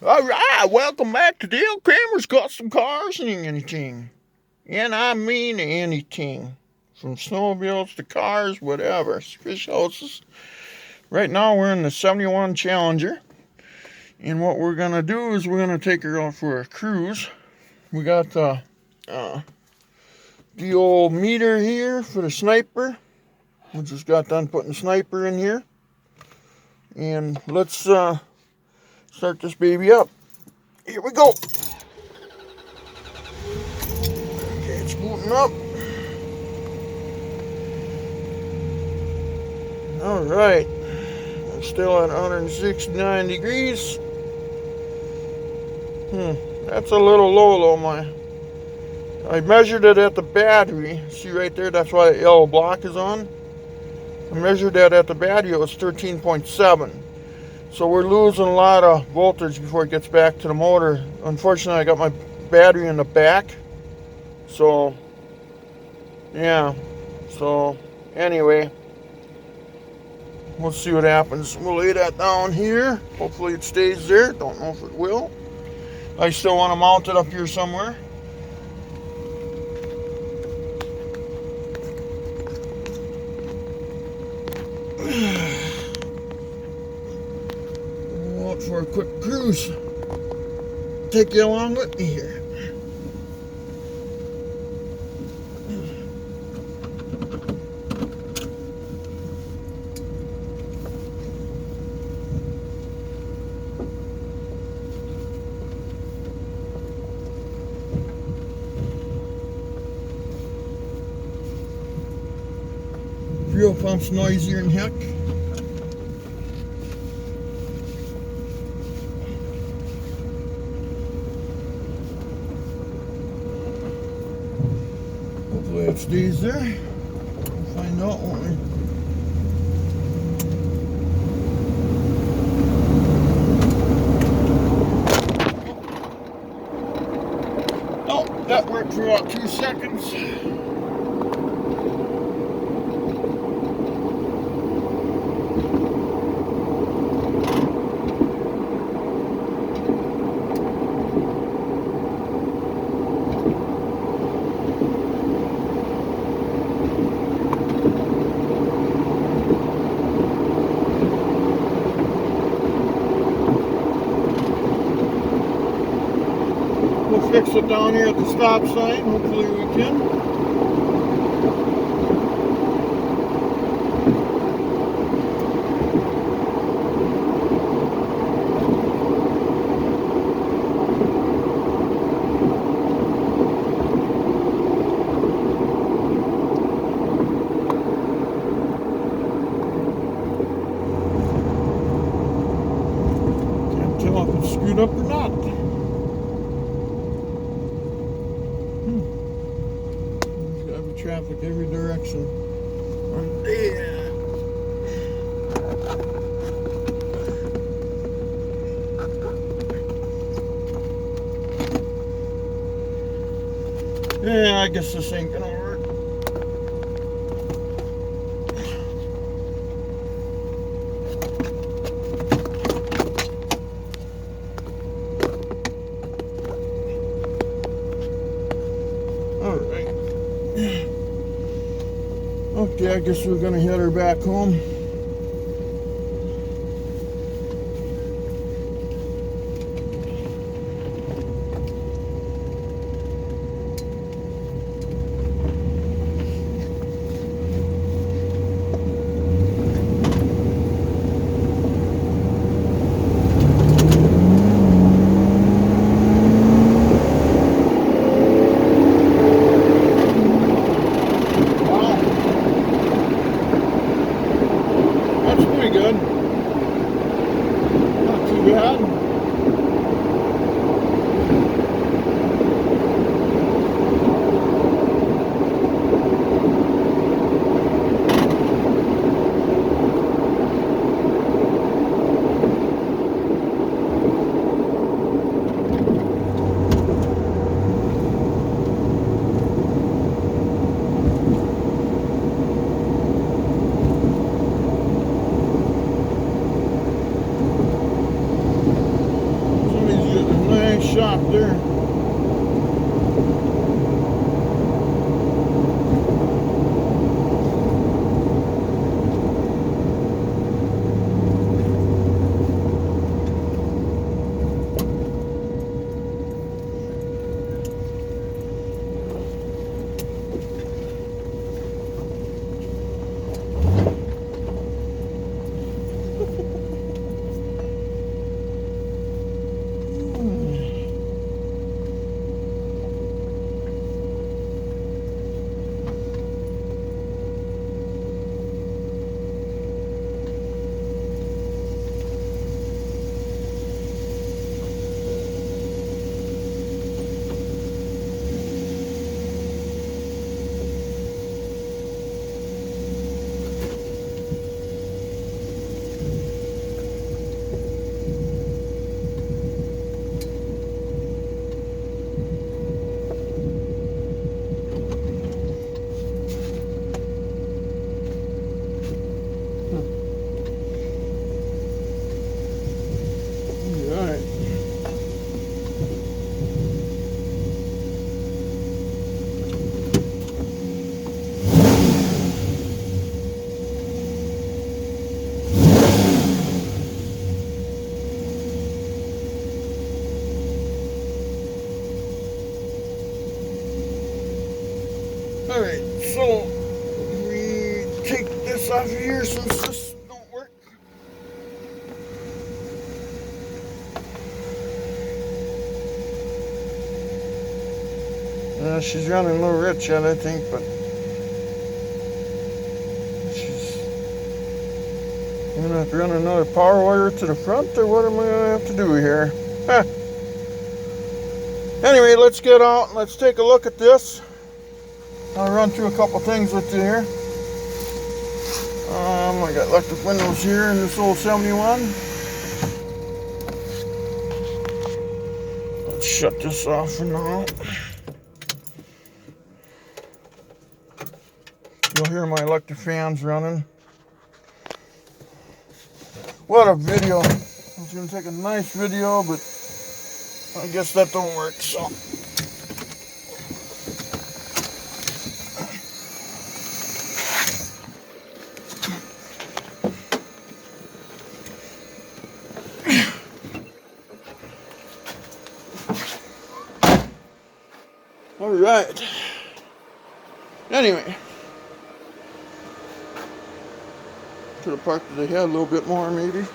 All right, welcome back to Dale Kramer's Custom Cars and anything. And I mean anything. From snowmobiles to cars, whatever. Fish houses. Right now we're in the 71 Challenger. And what we're going to do is we're going to take her out for a cruise. We got the old meter here for the sniper. We just got done putting the sniper in here. And let's start this baby up. Here we go. Okay, it's booting up. All right. I'm still at 169 degrees. That's a little low, I measured it at the battery. See right there, that's why the yellow block is on. I measured that at the battery, it was 13.7. So we're losing a lot of voltage before it gets back to the motor. Unfortunately, I got my battery in the back. So, yeah. So, anyway, we'll see what happens. We'll lay that down here. Hopefully it stays there. Don't know if it will. I still want to mount it up here somewhere. We'll out for a quick cruise. Take you along with me here. Fuel pump's noisier than heck. Hopefully it stays there. We'll find out, won't we? Oh, that worked for about 2 seconds. We'll fix it down here at the stop sign. Hopefully we can. Can't tell if it's screwed up or not. Traffic every direction. Yeah, I guess this ain't gonna work. Alright. Okay, I guess we're gonna head her back home. shop there. Alright, so we take this off of here since this don't work. She's running a little rich yet, I think, but I'm gonna have to run another power wire to the front, or what am I gonna have to do here? Huh. Anyway, let's get out and let's take a look at this. I'll run through a couple things with you here. I got electric windows here in this old 71. Let's shut this off for now. You'll hear my electric fans running. What a video. I was going to take a nice video, but I guess that don't work, so. All right. Anyway, could have parked it ahead a little bit more, maybe. And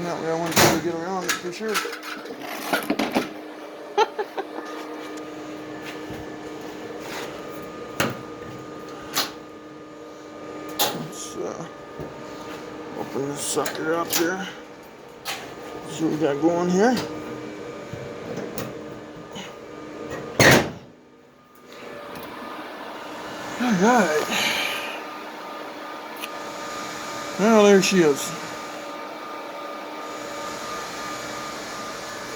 that way I wouldn't be able to get around it for sure. Let's open this sucker up here. See what we got going here. Alright. Well, there she is.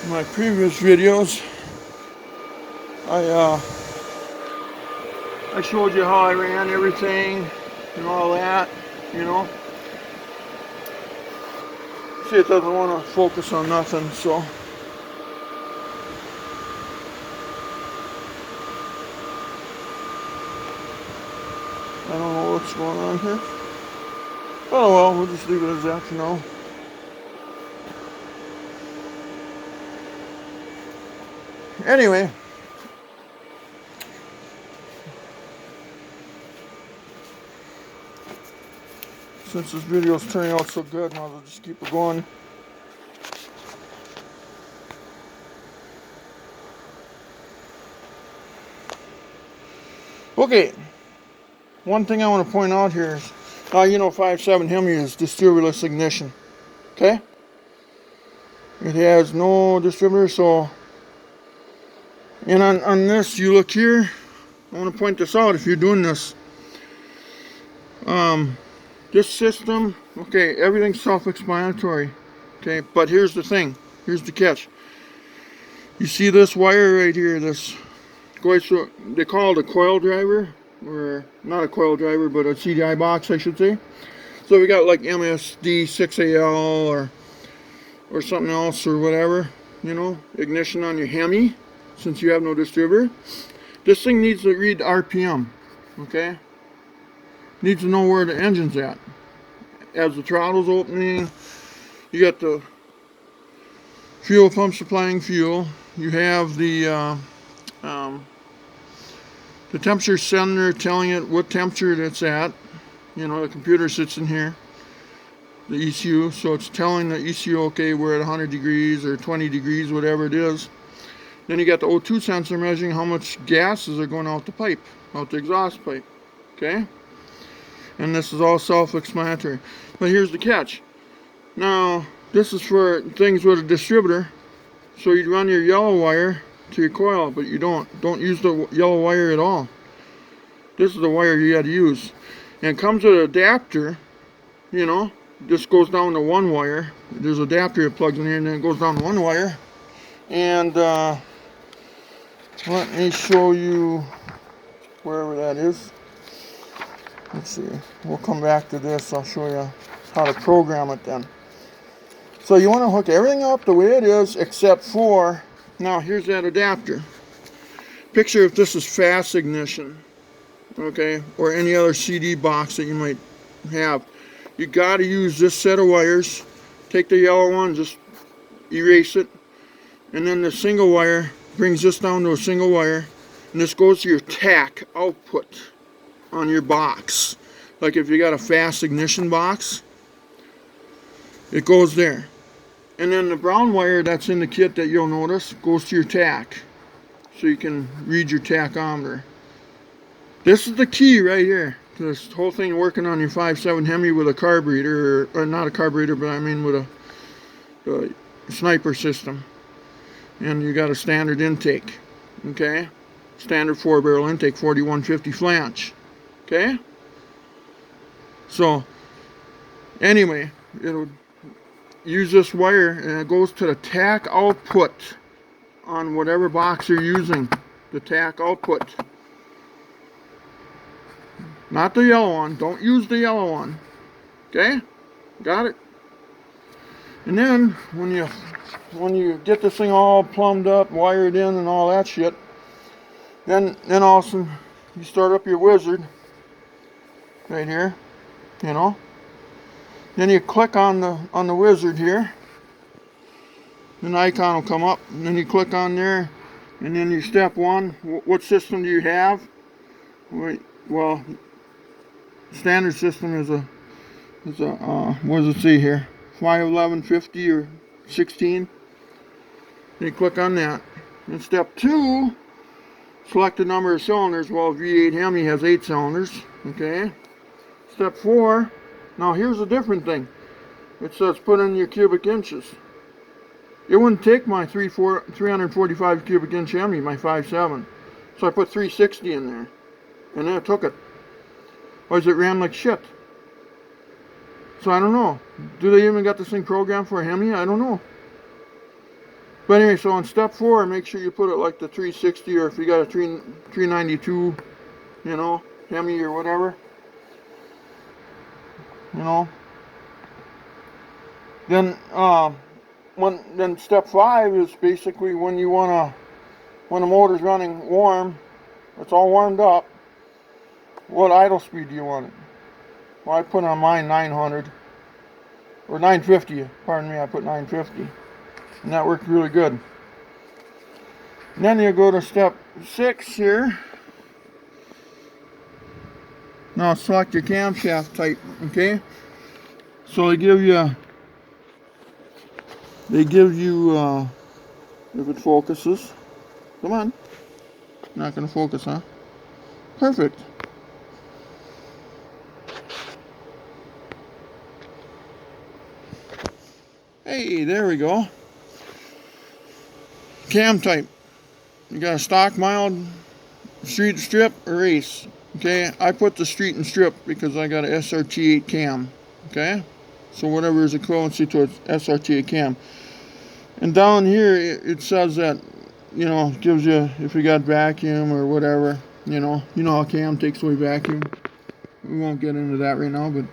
In my previous videos, I showed you how I ran everything and all that, you know. See, it doesn't want to focus on nothing, so. I don't know what's going on here. Oh well, we'll just leave it as that for now. Anyway. Since this video is turning out so good, might as well just keep it going. Okay. One thing I want to point out here is, you know, 5.7 Hemi is distributorless ignition. Okay? It has no distributor, so. And on this, you look here. I want to point this out if you're doing this. This system, okay, everything's self-explanatory. Okay, but here's the thing. Here's the catch. You see this wire right here, this goes through, they call it a coil driver. Or not a coil driver, but a CDI box, I should say. So we got like MSD 6AL or something else or whatever. you know, ignition on your hemi, since you have no distributor. This thing needs to read RPM, okay? Needs to know where the engine's at. As the throttle's opening, you got the fuel pump supplying fuel. You have the temperature sender telling it what temperature it's at. You know, the computer sits in here, the ECU, so it's telling the ECU, okay, we're at 100 degrees or 20 degrees, whatever it is. Then you got the O2 sensor measuring how much gases are going out the pipe, out the exhaust pipe, okay? And this is all self-explanatory. But here's the catch. Now, this is for things with a distributor, so you run your yellow wire to your coil, but you don't use the yellow wire at all. This is the wire you got to use, and it comes with an adapter. You know, this goes down to one wire. There's an adapter that plugs in here, and then it goes down to one wire. And let me show you wherever that is. Let's see. We'll come back to this. I'll show you how to program it then. So you want to hook everything up the way it is, except for, now here's that adapter. Picture if this is fast ignition, okay, or any other CD box that you might have. You got to use this set of wires. Take the yellow one, just erase it, and then the single wire brings this down to a single wire, and this goes to your tach output on your box. Like if you got a fast ignition box, it goes there. And then the brown wire that's in the kit that you'll notice goes to your tach, so you can read your tachometer. This is the key right here to this whole thing working on your 5.7 Hemi with a carburetor, or not a carburetor, but I mean with a sniper system. And you got a standard intake, okay? Standard 4-barrel intake, 4150 flange, okay? So, anyway, it'll use this wire, and it goes to the tach output on whatever box you're using. The tach output. Not the yellow one. Don't use the yellow one. Okay? Got it? And then when you get this thing all plumbed up, wired in and all that shit, then all of a sudden you start up your wizard right here, you know. Then you click on the wizard here. An icon will come up, and then you click on there, and then you step one. What system do you have? Well, standard system is a what does it say here? 51150 or 16. Then you click on that. And step two, select the number of cylinders. Well, V8 Hemi has 8 cylinders. Okay. Step 4. Now here's a different thing. It says put in your cubic inches. It wouldn't take my 345 cubic inch Hemi, my 5.7. So I put 360 in there. And then it took it. Or it ran like shit. So I don't know. Do they even got this thing programmed for a Hemi? I don't know. But anyway, so on step 4, make sure you put it like the 360, or if you got a 392, you know, Hemi or whatever. You know. Then then step 5 is basically when the motor's running warm, it's all warmed up. What idle speed do you want it? Well, I put on mine 900 or 950. Pardon me, I put 950, and that worked really good. And then you go to step 6 here. Now select your camshaft type. Okay. So they give you if it focuses. Come on. Not gonna focus, huh? Perfect. Hey, there we go. Cam type. You got a stock, mild, street, strip, or race. Okay, I put the street and strip because I got a SRT8 cam. Okay, so whatever is equivalency to an SRT8 cam. And down here it says that, you know, gives you if you got vacuum or whatever. You know how cam takes away vacuum. We won't get into that right now, but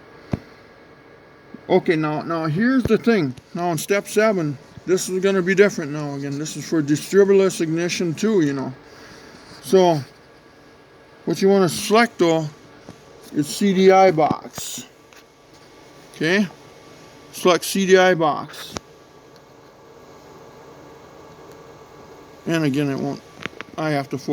okay. Now here's the thing. Now in step 7, This is going to be different now again. This is for distributorless ignition too, you know. So, what you want to select though is CDI box. Okay? Select CDI box. And again, it won't, I have to focus.